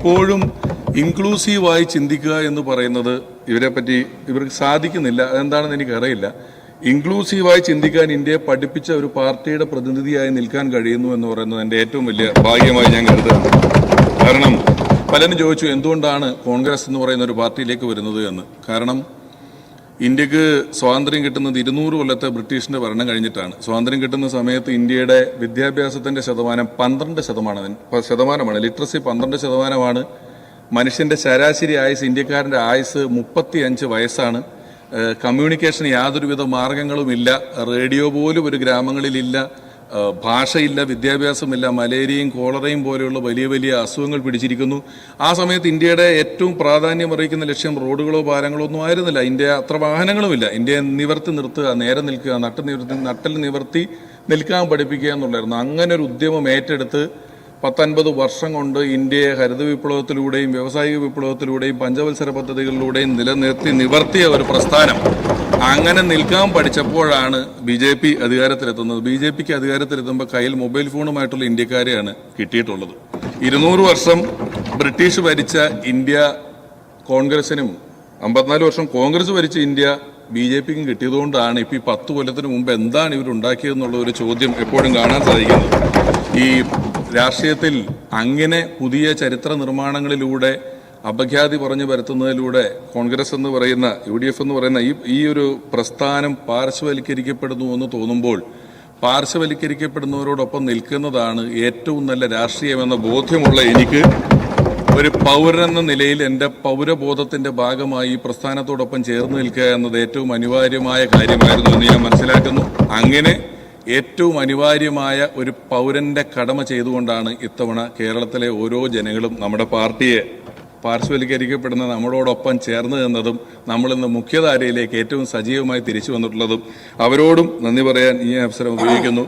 ഇപ്പോഴും ഇൻക്ലൂസീവായി ചിന്തിക്കുക എന്ന് പറയുന്നത് ഇവർക്ക് സാധിക്കുന്നില്ല. അതെന്താണെന്ന് എനിക്കറിയില്ല. ഇൻക്ലൂസീവായി ചിന്തിക്കാൻ ഇന്ത്യയെ പഠിപ്പിച്ച ഒരു പാർട്ടിയുടെ പ്രതിനിധിയായി നിൽക്കാൻ കഴിയുന്നു എന്ന് പറയുന്നത് എൻ്റെ ഏറ്റവും വലിയ ഭാഗ്യമായി ഞാൻ കരുതുന്നു. കാരണം പലരും ചോദിച്ചു എന്തുകൊണ്ടാണ് കോൺഗ്രസ് എന്ന് പറയുന്ന ഒരു പാർട്ടിയിലേക്ക് വരുന്നത് എന്ന്. കാരണം ഇന്ത്യക്ക് സ്വാതന്ത്ര്യം കിട്ടുന്നത് 200 കൊല്ലത്തെ ബ്രിട്ടീഷിന്റെ ഭരണം കഴിഞ്ഞിട്ടാണ്. സ്വാതന്ത്ര്യം കിട്ടുന്ന സമയത്ത് ഇന്ത്യയുടെ വിദ്യാഭ്യാസത്തിന്റെ ശതമാനം 12%. ലിറ്ററസി 12%. മനുഷ്യന്റെ ശരാശരി ആയുസ്, ഇന്ത്യക്കാരന്റെ ആയുസ് 35 വയസ്സാണ്. കമ്മ്യൂണിക്കേഷന് യാതൊരുവിധ മാർഗങ്ങളുമില്ല. റേഡിയോ പോലും ഒരു ഗ്രാമങ്ങളിലില്ല. ഭാഷയില്ല, വിദ്യാഭ്യാസമില്ല. മലേറിയയും കോളറയും പോലെയുള്ള വലിയ വലിയ അസുഖങ്ങൾ പിടിച്ചിരിക്കുന്നു. ആ സമയത്ത് ഇന്ത്യയുടെ ഏറ്റവും പ്രാധാന്യം അറിയിക്കുന്ന ലക്ഷ്യം റോഡുകളോ പാലങ്ങളോ ഒന്നും ആയിരുന്നില്ല. ഇന്ത്യ അത്ര വാഹനങ്ങളുമില്ല. ഇന്ത്യയെ നിവർത്തി നിർത്തുക, നേരെ നിൽക്കുക, നട്ടൽ നിവർത്തി നിൽക്കാൻ പഠിപ്പിക്കുക എന്നുള്ളായിരുന്നു. അങ്ങനെ ഒരു ഉദ്യമം ഏറ്റെടുത്ത് 10-50 വർഷം കൊണ്ട് ഇന്ത്യയെ ഹരിത വിപ്ലവത്തിലൂടെയും വ്യാവസായിക വിപ്ലവത്തിലൂടെയും പഞ്ചവത്സര പദ്ധതികളിലൂടെയും നിവർത്തിയ ഒരു പ്രസ്ഥാനം. അങ്ങനെ നിൽക്കാൻ പഠിച്ചപ്പോഴാണ് BJP അധികാരത്തിലെത്തുന്നത്. BJPക്ക് അധികാരത്തിലെത്തുമ്പോൾ കയ്യിൽ മൊബൈൽ ഫോണുമായിട്ടുള്ള ഇന്ത്യക്കാരെയാണ് കിട്ടിയിട്ടുള്ളത്. 200 വർഷം ബ്രിട്ടീഷ് ഭരിച്ച ഇന്ത്യ കോൺഗ്രസിനും 54 വർഷം കോൺഗ്രസ് ഭരിച്ച ഇന്ത്യ BJPക്കും കിട്ടിയതുകൊണ്ടാണ് ഇപ്പോൾ ഈ 10 കൊല്ലത്തിന് മുമ്പ് എന്താണ് ഇവരുണ്ടാക്കിയതെന്നുള്ള ഒരു ചോദ്യം എപ്പോഴും കാണാൻ സാധിക്കുന്നത്. ഈ രാഷ്ട്രീയത്തിൽ അങ്ങനെ പുതിയ ചരിത്ര നിർമ്മാണങ്ങളിലൂടെ അപഖ്യാതി പറഞ്ഞു വരുത്തുന്നതിലൂടെ കോൺഗ്രസ് എന്ന് പറയുന്ന UDF എന്ന് പറയുന്ന ഈ ഒരു പ്രസ്ഥാനം പാർശ്വവൽക്കരിക്കപ്പെടുന്നു എന്ന് തോന്നുമ്പോൾ പാർശ്വവൽക്കരിക്കപ്പെടുന്നവരോടൊപ്പം നിൽക്കുന്നതാണ് ഏറ്റവും നല്ല രാഷ്ട്രീയമെന്ന ബോധ്യമുള്ള എനിക്ക് ഒരു പൗരനെന്ന നിലയിൽ എൻ്റെ പൗരബോധത്തിന്റെ ഭാഗമായി ഈ പ്രസ്ഥാനത്തോടൊപ്പം ചേർന്ന് നിൽക്കുക എന്നത് ഏറ്റവും അനിവാര്യമായ കാര്യമായിരുന്നു എന്ന് ഞാൻ മനസ്സിലാക്കുന്നു. അങ്ങനെ ഏറ്റവും അനിവാര്യമായ ഒരു പൗരന്റെ കടമ ചെയ്തുകൊണ്ടാണ് ഇത്തവണ കേരളത്തിലെ ഓരോ ജനങ്ങളും നമ്മുടെ പാർട്ടിയെ പാർശ്വവൽക്കരിക്കപ്പെടുന്ന നമ്മളോടൊപ്പം ചേർന്ന് നിന്നതും നമ്മളിന്ന് മുഖ്യധാരയിലേക്ക് ഏറ്റവും സജീവമായി തിരിച്ചു വന്നിട്ടുള്ളതും. അവരോടും നന്ദി പറയാൻ ഈ അവസരം ഉപയോഗിക്കുന്നു.